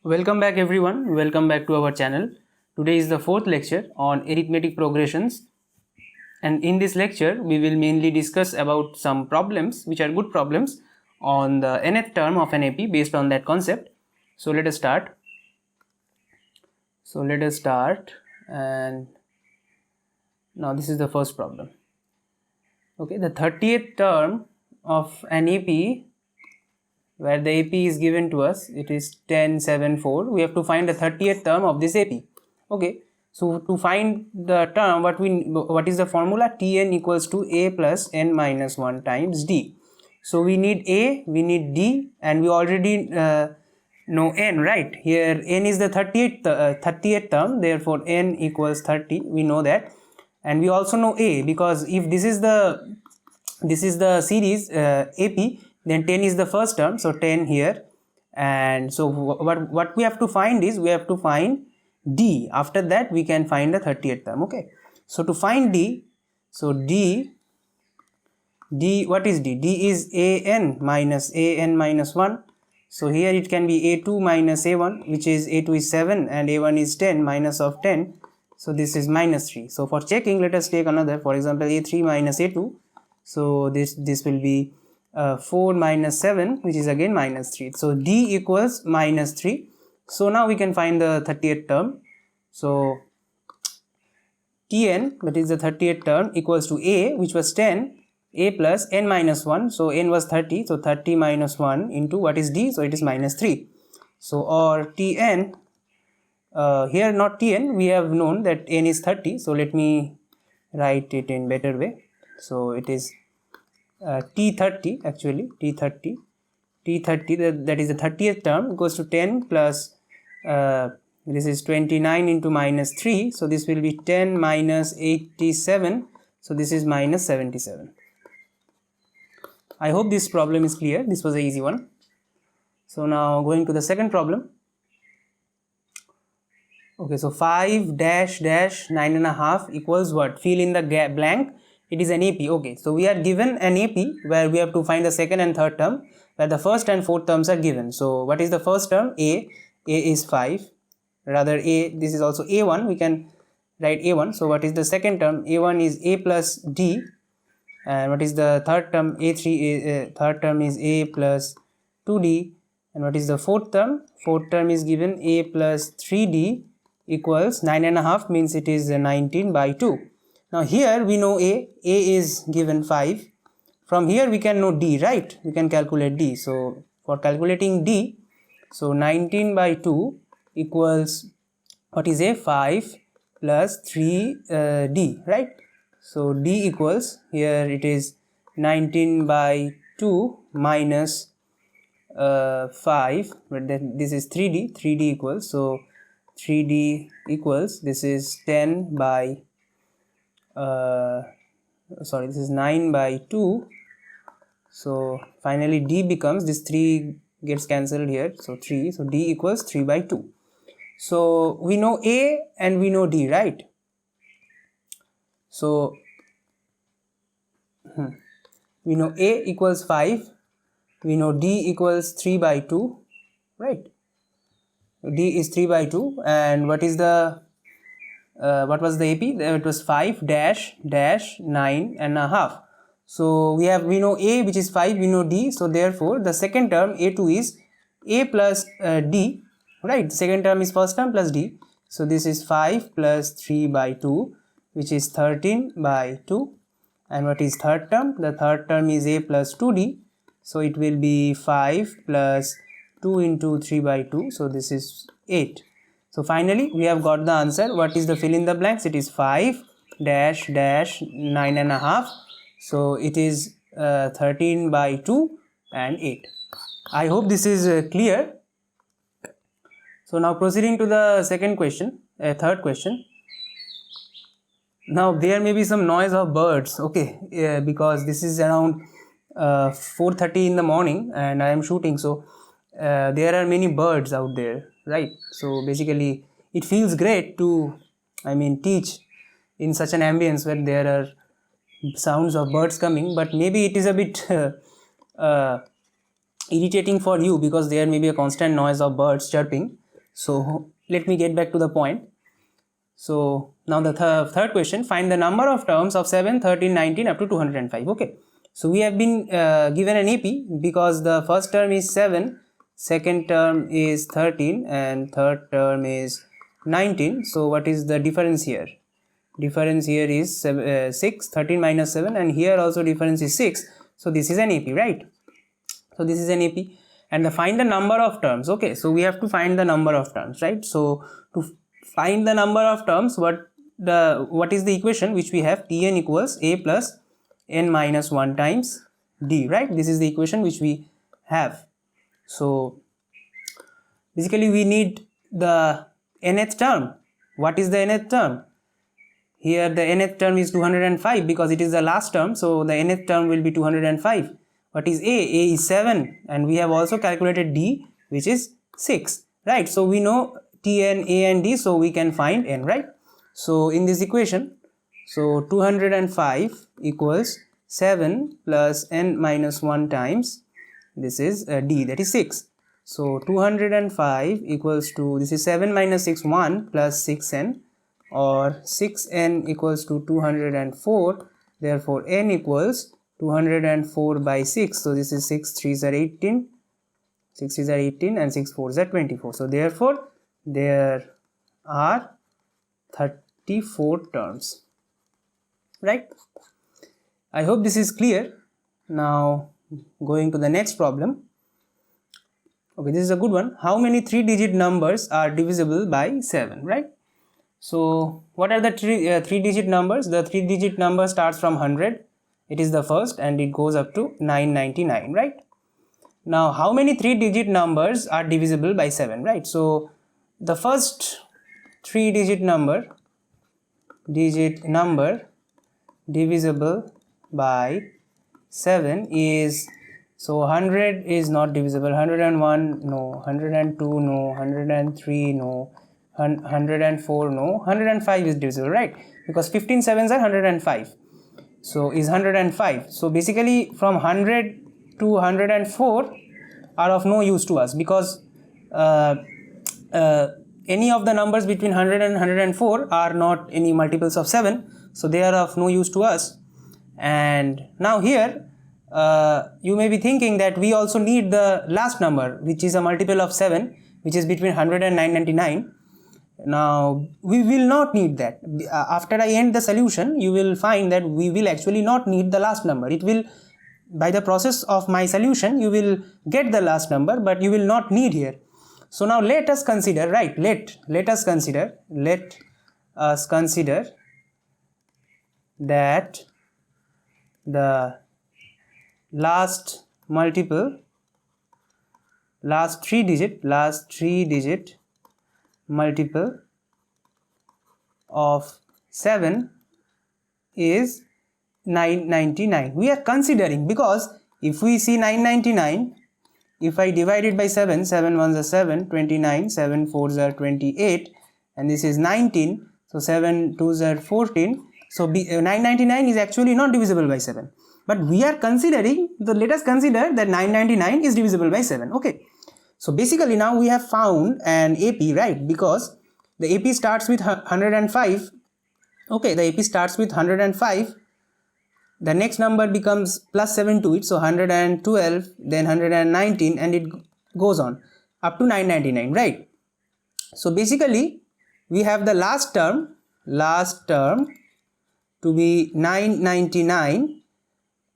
Welcome back everyone, welcome back to our channel. Today is the fourth lecture on arithmetic progressions, and in this lecture we will mainly discuss about some problems which are good problems on the nth term of an AP based on that concept. So let us start. And now this is the first problem. Okay, the 30th term of an AP where the AP is given to us, it is 1074. We have to find the 30th term of this AP. Okay, so to find the term, what is the formula? Tn equals to a plus n minus 1 times d. So we need a, we need d, and we already know n, right? Here n is the 30th term, therefore n equals 30. We know that, and we also know a, because if this is the series AP, then 10 is the first term, so 10 here. And so what we have to find is, we have to find d. After that we can find the 30th term. Okay, so to find d, so d, what is d? D is an minus 1. So here it can be a2 minus a1, which is a2 is 7 and a1 is 10, minus of 10, so this is minus 3. So for checking, let us take another, for example a3 minus a2, so this will be 4 minus 7, which is again minus 3. So d equals minus 3. So now we can find the 30th term. So Tn, that is the 30th term, equals to a, which was 10, a plus n minus 1. So n was 30, so 30 minus 1 into what is d, so it is minus 3. So or Tn, here not Tn, we have known that n is 30, so let me write it in better way. So it is T30, actually T30, that is the 30th term, equals to 10 plus this is 29 into minus 3, so this will be 10 minus 87, so this is minus 77. I hope this problem is clear. This was an easy one. So now going to the second problem. Okay, so 5 dash dash 9.5 equals what? Fill in the blank. It is an AP. Okay, so we are given an AP where we have to find the second and third term, where the first and fourth terms are given. So what is the first term? A is 5, rather a, this is also a1, we can write a1. So what is the second term? A1 is a plus d, and what is the third term? A3, third term is a plus 2d, and what is the fourth term? Fourth term is given a plus 3d equals 9.5, means it is 19 by 2. Now here we know a is given 5. From here we can know d, right? We can calculate d. So for calculating d, so 19 by 2 equals, what is a, 5 plus 3d, right? So d equals, here it is 19 by 2 minus 5, but then this is 3d equals, so 3d equals, this is 10 by this is 9 by 2. So finally d becomes, this 3 gets cancelled here, so 3, so d equals 3 by 2. So we know a and we know d, right? So we know a equals 5, we know d equals 3 by 2, right? D is 3 by 2, and what is the what was the AP? It was 5 dash dash 9.5. So we know a, which is 5, we know d, so therefore the second term a2 is a plus d, right? The second term is first term plus d, so this is 5 plus 3 by 2, which is 13 by 2. And what is third term? The third term is a plus 2d, so it will be 5 plus 2 into 3 by 2, so this is 8. So finally we have got the answer. What is the fill in the blanks? It is 5 dash dash 9.5, so it is 13 by 2 and 8. I hope this is clear. So now proceeding to the second question, third question. Now there may be some noise of birds, okay, because this is around 4:30 in the morning and I am shooting, so there are many birds out there, right? So basically it feels great to, teach in such an ambience where there are sounds of birds coming, but maybe it is a bit irritating for you because there may be a constant noise of birds chirping. So let me get back to the point. So now the third question, find the number of terms of 7, 13, 19 up to 205. Okay, so we have been given an AP because the first term is 7, second term is 13 and third term is 19. So what is the difference here? Difference here is 6, 13 minus 7, and here also difference is 6. So this is an AP, right? So this is an AP, and find the number of terms. Okay, so we have to find the number of terms, right? So to find the number of terms, what is the equation which we have? Tn equals a plus n minus 1 times d, right? This is the equation which we have. So basically we need the nth term. What is the nth term? Here the nth term is 205 because it is the last term, so the nth term will be 205. What is A? A is 7, and we have also calculated D, which is 6, right? So we know Tn, A and D, so we can find n, right? So in this equation, so 205 equals 7 plus n minus 1 times, this is D, that is 6. So 205 equals to, this is 7 minus 6, 1 plus 6n, or 6n equals to 204, therefore n equals 204 by 6. So this is 6 3s are 18, 6 3s are 18 and 6 4s are 24. So therefore there are 34 terms, right? I hope this is clear. Now going to the next problem. Okay, this is a good one. How many 3-digit numbers are divisible by 7, right? So what are the 3-digit numbers? The 3-digit number starts from 100. It is the first and it goes up to 999, right? Now how many 3-digit numbers are divisible by 7, right? So the first 3-digit number divisible by 7 is, so 100 is not divisible, 101 no, 102 no, 103 no, 104 no, 105 is divisible, right? Because 15 7s are 105. So is 105. So basically from 100 to 104 are of no use to us, because any of the numbers between 100 and 104 are not any multiples of 7, so they are of no use to us. And now here you may be thinking that we also need the last number, which is a multiple of 7, which is between 100 and 999. Now we will not need that. After I end the solution, you will find that we will actually not need the last number. It will, by the process of my solution, you will get the last number, but you will not need here. So now let us consider, right? Let us consider that the last multiple, last three digit multiple of 7 is 999. We are considering, because if we see 999, if I divide it by 7, 7 1s are 7, 29, 7 4s are 28, and this is 19, so 7 2s are 14. So 999 is actually not divisible by 7, but we are considering, let us consider that 999 is divisible by 7. Okay, so basically now we have found an AP, right? Because the AP starts with 105. Okay, the AP starts with 105. The next number becomes plus 7 to it, so 112, then 119, and it goes on up to 999, right? So basically we have the last term to be 999,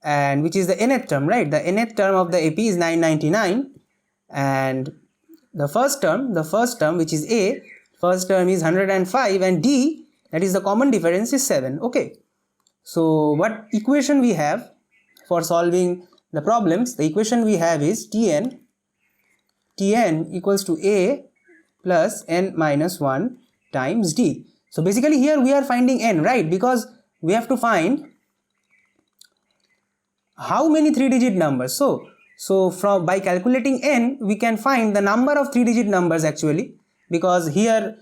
and which is the nth term, right? The nth term of the AP is 999, and the first term which is A, first term is 105, and D, that is the common difference, is 7. Okay, so what equation we have for solving the problems? The equation we have is Tn equals to A plus n minus 1 times D. So basically here we are finding n, right? Because we have to find how many 3-digit numbers. So from by calculating n, we can find the number of 3-digit numbers actually, because here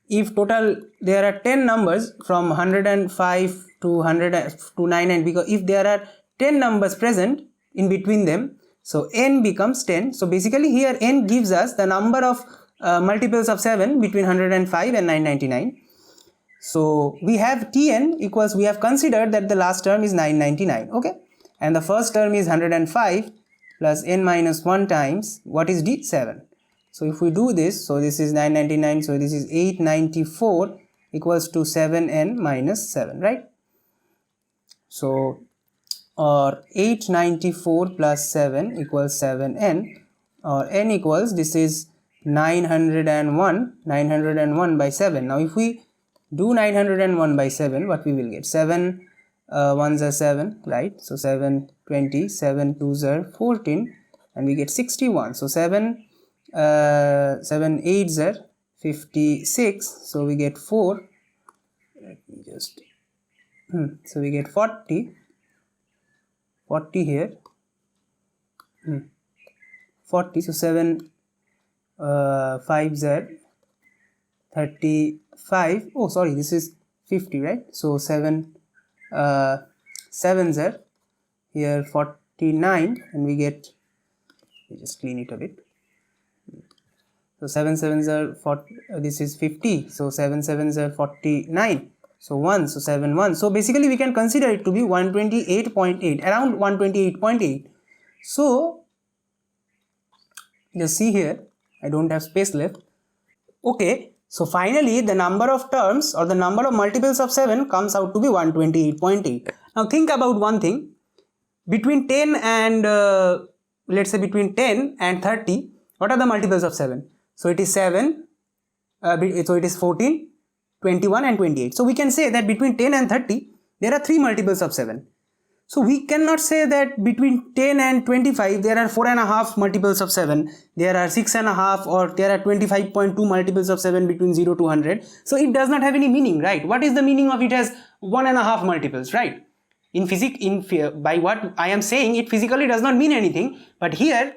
if total there are 10 numbers from 105 to 100 to 99, because if there are 10 numbers present in between them, so n becomes 10. So basically here n gives us the number of multiples of 7 between 105 and 999. So we have Tn equals, we have considered that the last term is 999, okay, and the first term is 105 plus n minus 1 times what is d? 7. So if we do this, so this is 999, so this is 894 equals to 7n minus 7, right? So or 894 plus 7 equals 7n, or n equals, this is 901 by 7. Now if we do 901 by 7, what we will get? 7 ones are 7, right? So 7 20, 7 twos are 14, and we get 61. So 7 eights are 56, so we get 4. Let me just so we get 40 here, 40. So 7 fives are 35. Oh sorry, this is 50, right? So 7 sevens are here 49, and we get, we just clean it a bit. So 7 sevens are 40, this is 50, so 7 sevens are 49, so 1, so 7 1. So basically we can consider it to be 128.8, around 128.8. So just see here, I don't have space left. Okay, so finally the number of terms or the number of multiples of 7 comes out to be 128.8. Now think about one thing, between 10 and let's say between 10 and 30, what are the multiples of 7? So it is 7, so it is 14, 21 and 28. So we can say that between 10 and 30 there are 3 multiples of 7. So we cannot say that between 10 and 25 there are 4.5 multiples of 7, there are 6.5, or there are 25.2 multiples of 7 between 0 to 100. So it does not have any meaning, right? What is the meaning of it as 1.5 multiples, right? In physics, by what I am saying, it physically does not mean anything, but here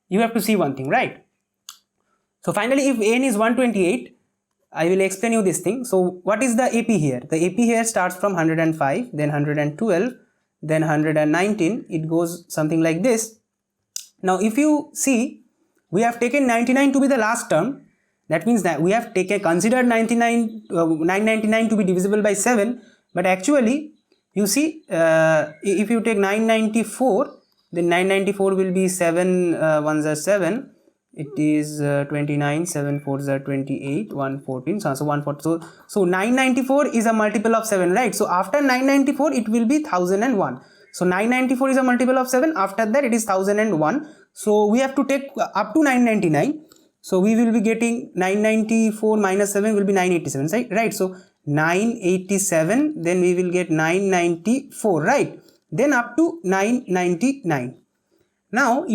you have to see one thing, right? So finally, if n is 128, I will explain you this thing. So what is the AP here? The AP here starts from 105, then 112, then 119. It goes something like this. Now if you see, we have taken 99 to be the last term. That means that we have considered 999 to be divisible by 7, but actually you see, if you take 994, then 994 will be 7 ones are 7. It is 29, 7 fours are 28, 114, so 140. So 994 is a multiple of 7, right? So after 994 it will be 1001. So 994 is a multiple of 7. After that it is 1001. So we have to take up to 999. So we will be getting 994 minus 7 will be 987, right? So 987, then we will get 994, right? Then up to 999. Now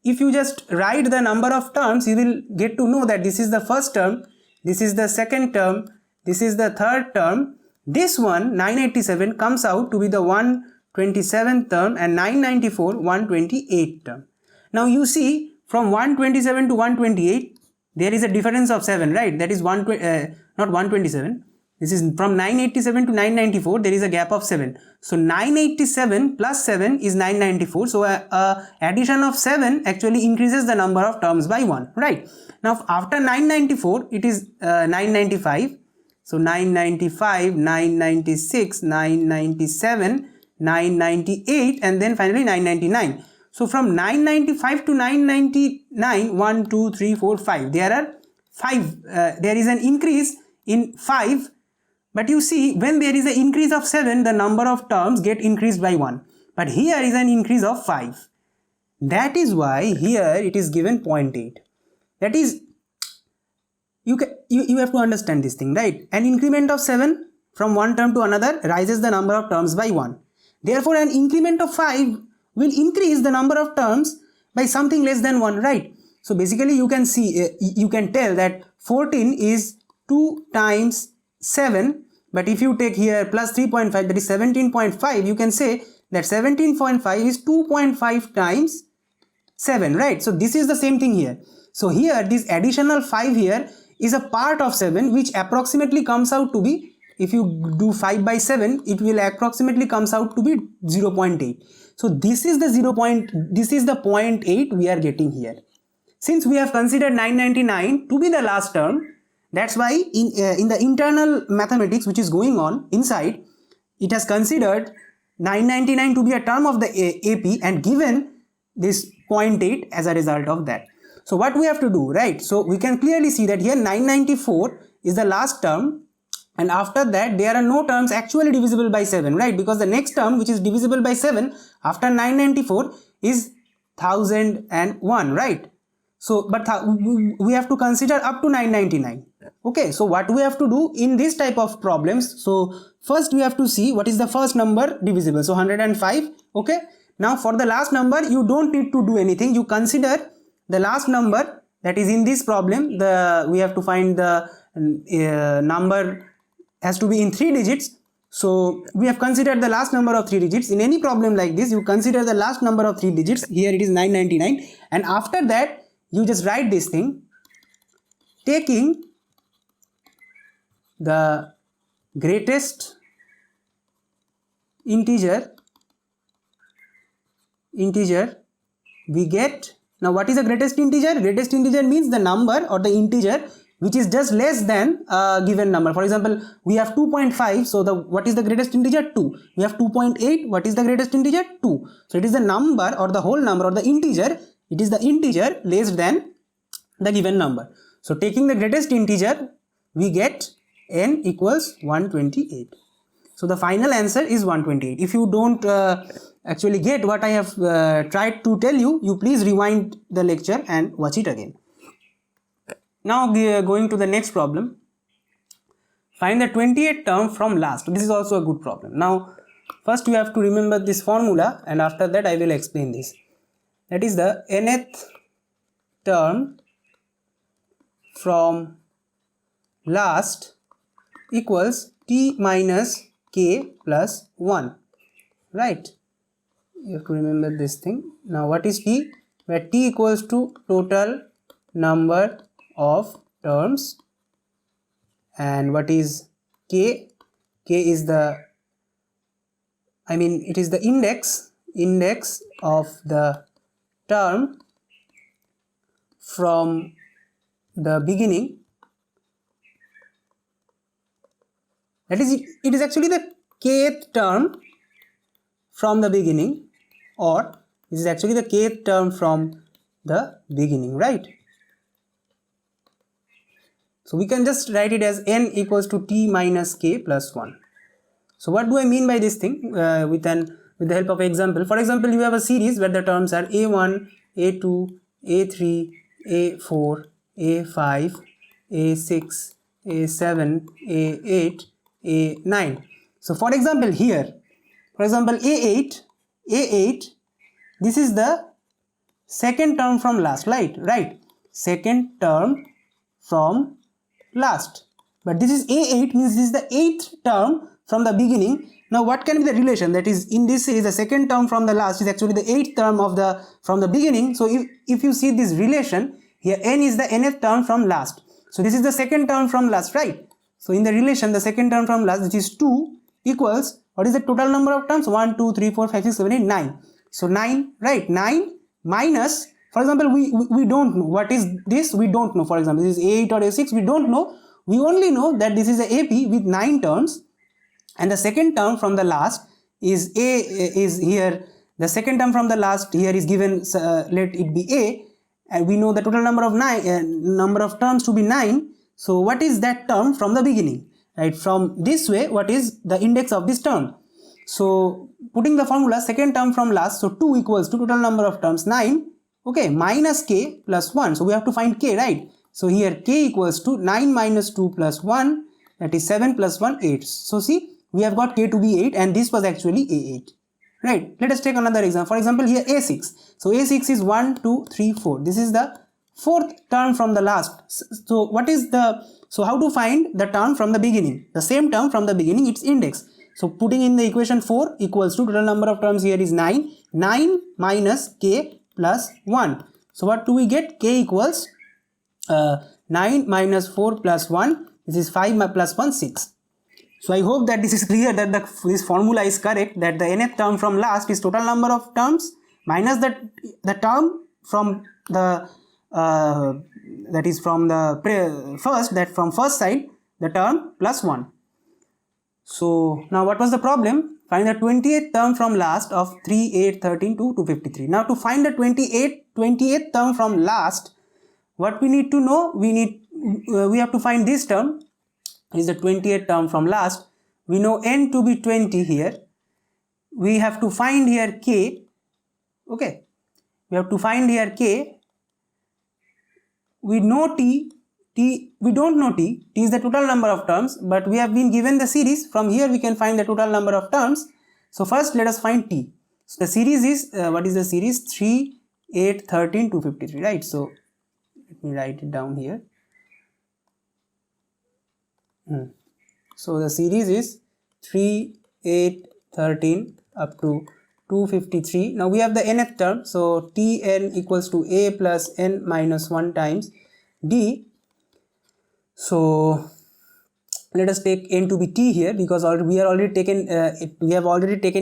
if you just write the number of terms, you will get to know that this is the first term, this is the second term, this is the third term. This one 987 comes out to be the 127th term, and 994 128th term. Now you see, from 127 to 128 there is a difference of 7, right? That is not 127. This is from 987 to 994, there is a gap of 7. So 987 plus 7 is 994. So addition of 7 actually increases the number of terms by 1, right? Now after 994 it is 995. So 995, 996, 997, 998, and then finally 999. So from 995 to 999, 1, 2, 3, 4, 5. There are 5. There is an increase in 5. But you see, when there is an increase of 7, the number of terms get increased by 1. But here is an increase of 5. That is why here it is given 0.8. That is, you have to understand this thing, right? An increment of 7 from one term to another rises the number of terms by 1. Therefore, an increment of 5 will increase the number of terms by something less than 1, right? So basically you can see, you can tell that 14 is 2 times 7. But if you take here plus 3.5, that is 17.5, you can say that 17.5 is 2.5 times 7, right? So this is the same thing here. So here this additional 5 here is a part of 7, which approximately comes out to be, if you do 5 by 7, it will approximately comes out to be 0.8. So this is the 0.8 we are getting here. since we have considered 999 to be the last term, that's why in the internal mathematics which is going on inside, it has considered 999 to be a term of the AP and given this 0.8 as a result of that. So what we have to do, right? So we can clearly see that here 994 is the last term, and after that there are no terms actually divisible by 7, right? Because the next term which is divisible by 7 after 994 is 1001, right? So but we have to consider up to 999. Okay, so what we have to do in this type of problems, so first we have to see what is the first number divisible, so 105. Okay, now for the last number you don't need to do anything, you consider the last number that is in this problem. We have to find the number has to be in 3 digits. So we have considered the last number of 3 digits. In any problem like this, you consider the last number of 3 digits. Here it is 999, and after that you just write this thing, taking the greatest integer we get. Now what is the greatest integer? Greatest integer means the number or the integer which is just less than a given number. For example, we have 2.5, so what is the greatest integer? 2. We have 2.8, what is the greatest integer? 2. So it is the number or the whole number or the integer, it is the integer less than the given number. So taking the greatest integer, we get n equals 128. So the final answer is 128. If you don't actually get what I have tried to tell you, you please rewind the lecture and watch it again. Now we are going to the next problem. Find the 28th term from last. This is also a good problem. Now first you have to remember this formula, and after that I will explain this. That is the nth term from last equals t minus k plus 1, right? You have to remember this thing. Now what is t? Where t equals to total number of terms, and what is k? K is the, it is the index of the term from the beginning. That is, it is actually the kth term from the beginning, or this is actually the kth term from the beginning, right? So we can just write it as n equals to t minus k plus 1. So what do I mean by this thing? With the help of example. For example, you have a series where the terms are a1, a2, a3, a4, a5, a6, a7, a8, a9. So for example here, a8, this is the second term from last, right? Second term from last. But this is a8, means this is the 8th term from the beginning. Now what can be the relation? That is, in this series the second term from the last is actually the 8th term from the beginning. So if you see this relation here, n is the nth term from last. So this is the second term from last, right? So in the relation, the second term from last, which is 2, equals, what is the total number of terms? 1, 2, 3, 4, 5, 6, 7, 8, 9. So 9, right? 9 minus, for example, we don't know. What is this? We don't know. For example, this is A8 or A6, we don't know. We only know that this is a AP with 9 terms, and the second term from the last is here. The second term from the last here is given, let it be A, and we know the total number of number of terms to be 9. So what is that term from the beginning, right? From this way, what is the index of this term? So putting the formula, second term from last, so 2 equals to total number of terms 9, okay, minus k plus 1. So we have to find k, right? So here k equals to 9 minus 2 plus 1, that is 7 plus 1, 8. So see, we have got k to be 8, and this was actually A8, right? Let us take another example. For example, here A6. So A6 is 1, 2, 3, 4. This is the 4th term from the last. So what is so how to find the term from the beginning? The same term from the beginning, its index. So putting in the equation 4 equals to total number of terms here is 9. 9 minus k plus 1. So what do we get? K equals 9 minus 4 plus 1. This is 5 plus 1, 6. So I hope that this is clear, that this formula is correct, that the nth term from last is total number of terms minus the term from the that is from the first side, the term plus 1. So now what was the problem? Find the 28th term from last of 3, 8, 13 to 253. Now to find the 28th term from last, what we need to know, we have to find this term is the 28th term from last. We know n to be 20 here. We have to find here k. Okay, we have to find here k. We know t, we don't know t is the total number of terms, but we have been given the series. From here we can find the total number of terms. So first let us find t. So the series is, what is the series? 3, 8, 13, 253, right? So let me write it down here. So the series is 3, 8, 13 up to 253. Now we have the nth term, so Tn equals to a plus n minus 1 times d. So let us take n to be t here, because we have already taken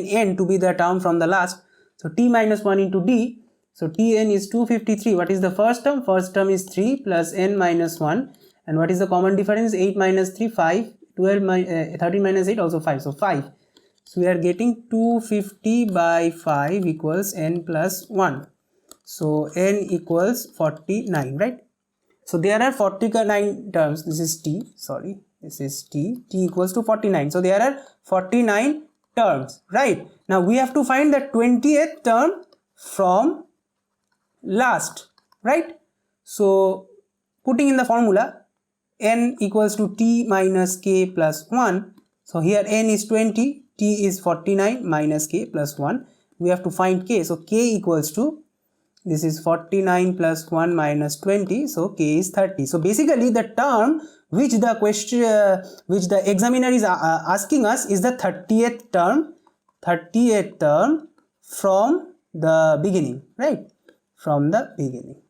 n to be the term from the last. So t minus 1 into d. So Tn is 253. What is the first term? First term is 3 plus n minus 1. And what is the common difference? 8 minus 3, 5. 13 minus 8, also 5. So 5. So we are getting 250 by 5 equals n plus 1. So n equals 49, right? So there are 49 terms. This is t, sorry. This is t. T equals to 49. So there are 49 terms, right? Now we have to find the 20th term from last, right? So putting in the formula, n equals to t minus k plus 1. So here n is 20, t is 49 minus k plus 1. We have to find k. So k equals to, this is 49 plus 1 minus 20. So k is 30. So basically the term which the question, which the examiner is asking us is the 30th term from the beginning, right? From the beginning.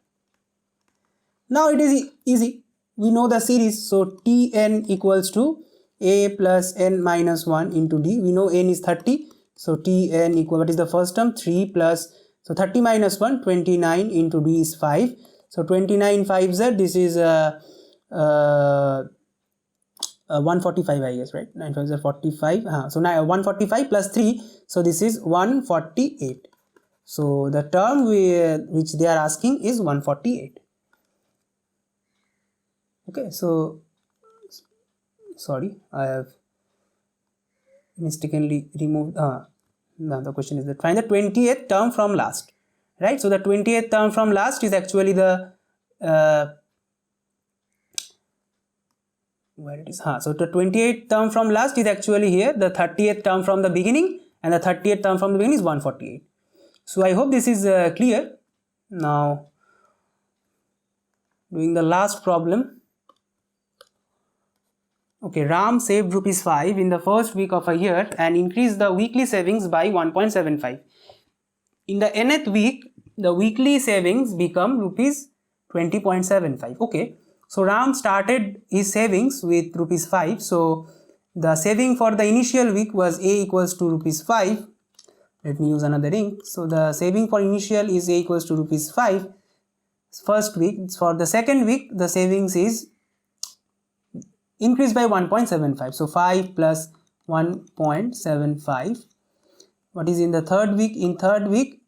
Now it is easy. We know the series, so Tn equals to a plus n minus 1 into d. We know n is 30, so Tn equal, what is the first term? 3 plus, so 30 minus 1, 29 into d is 5. So 29 5s are, this is 145, I guess, right? 9 5s are 45. So now 145 plus 3, so this is 148. So the term which they are asking is 148. Okay, so sorry, I have mistakenly removed. Now the question is that find the 20th term from last, right? So the 20th term from last is actually the where it is. So the 28th term from last is actually here. The 30th term from the beginning, and the 30th term from the beginning is 148. So I hope this is clear. Now doing the last problem. Okay, Ram saved ₹5 in the first week of a year and increased the weekly savings by 1.75. In the nth week, the weekly savings become ₹20.75. Okay, so Ram started his savings with ₹5. So the saving for the initial week was A equals to ₹5. Let me use another ink. So the saving for initial is A equals to ₹5. First week. For the second week, the savings is increased by 1.75. So 5 plus 1.75. What is in the third week? In third week,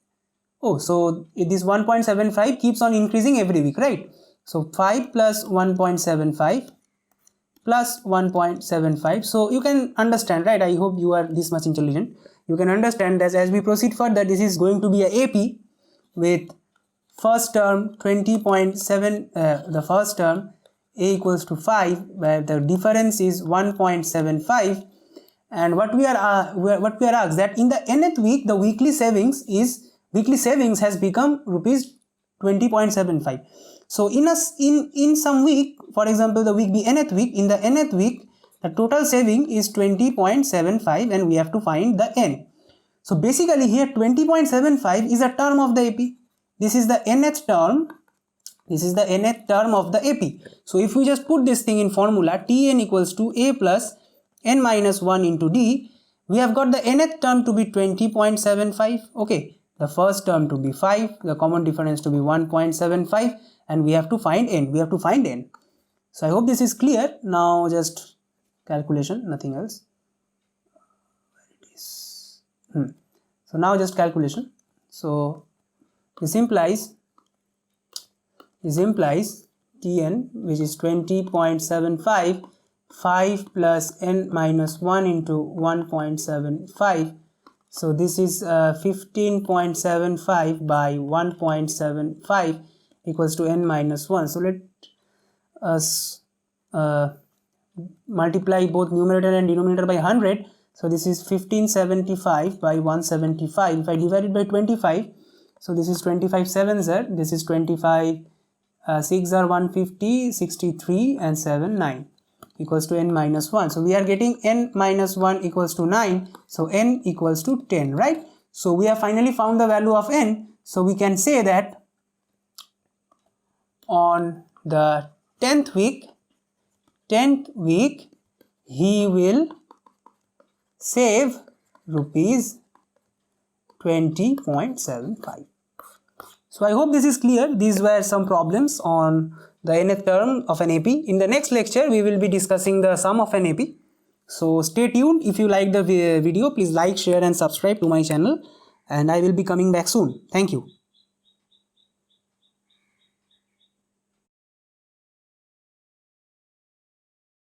so this 1.75 keeps on increasing every week, right? So 5 plus 1.75 plus 1.75. So you can understand, right? I hope you are this much intelligent. You can understand that as we proceed further, this is going to be a AP with first term 20.7, the first term A equals to 5, where the difference is 1.75. And what we are asked that in the nth week, the weekly savings has become ₹20.75. So in some week, for example, the week be nth week, in the nth week, the total saving is 20.75 and we have to find the n. So basically here 20.75 is a term of the AP. This is the nth term. This is the nth term of the AP. So if we just put this thing in formula, Tn equals to A plus n minus 1 into d, we have got the nth term to be 20.75. Okay, the first term to be 5, the common difference to be 1.75, and we have to find n. So I hope this is clear. Now just calculation, nothing else. So now just calculation. So this implies Tn, which is 20.75, 5 plus n minus 1 into 1.75. So this is 15.75 by 1.75 equals to n minus 1. So let us multiply both numerator and denominator by 100. So this is 1575 by 175. If I divide it by 25, so this is 25 sevens are, this is 25 6 are 150, 63 and 7 9 equals to n minus 1. So we are getting n minus 1 equals to 9. So n equals to 10, right? So we have finally found the value of n. So we can say that on the 10th week he will save rupees 20.75. So I hope this is clear. These were some problems on the nth term of an AP. In the next lecture, we will be discussing the sum of an AP. So stay tuned. If you like the video, please like, share and subscribe to my channel. And I will be coming back soon. Thank you.